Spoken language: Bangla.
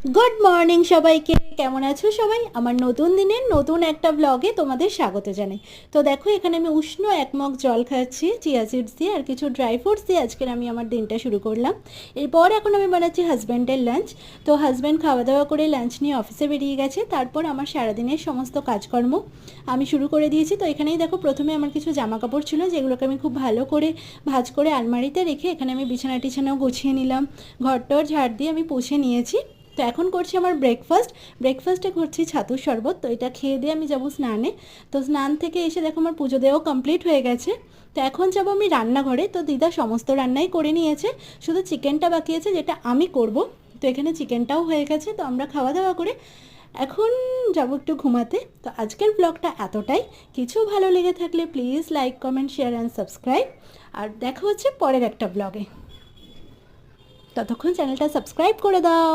গুড মর্নিং সবাইকে, কেমন আছো সবাই? আমার নতুন দিনের নতুন একটা ব্লগে তোমাদের স্বাগত জানাই। তো দেখো, এখানে আমি উষ্ণ এক মগ জল খাচ্ছি চিয়া সিডস দিয়ে আর কিছু ড্রাই ফ্রুটস দিয়ে। আজকের আমি আমার দিনটা শুরু করলাম। এরপর এখন আমি বানাচ্ছি হাজব্যান্ডের লাঞ্চ। তো হাজব্যান্ড খাওয়া দাওয়া করে লাঞ্চ নিয়ে অফিসে বেরিয়ে গেছে। তারপর আমার সারাদিনের সমস্ত কাজকর্ম আমি শুরু করে দিয়েছি। তো এখানেই দেখো, প্রথমে আমার কিছু জামা কাপড় ছিল যেগুলোকে আমি খুব ভালো করে ভাঁজ করে আলমারিতে রেখে এখানে আমি বিছানা টিছানাও গুছিয়ে নিলাম। ঘরটর ঝাড় দিয়ে আমি পুছে নিয়েছি। তো এখন করছি আমার ব্রেকফাস্টে করছি ছাতুর শরবত। তো এটা খেয়ে দিয়ে আমি যাবো স্নানে। তো স্নান থেকে এসে দেখো আমার পুজো দেওয়াও কমপ্লিট হয়ে গেছে। তো এখন যাবো আমি রান্নাঘরে। তো দিদা সমস্ত রান্নাই করে নিয়েছে, শুধু চিকেনটা বাকি আছে যেটা আমি করব। তো এখানে চিকেনটাও হয়ে গেছে। তো আমরা খাওয়া দাওয়া করে এখন যাবো একটু ঘুমাতে। তো আজকের ব্লগটা এতটাই। কিছু ভালো লেগে থাকলে please like comment share and subscribe. আর দেখা হচ্ছে পরের একটা ব্লগে। ততক্ষণ চ্যানেলটা সাবস্ক্রাইব করে দাও।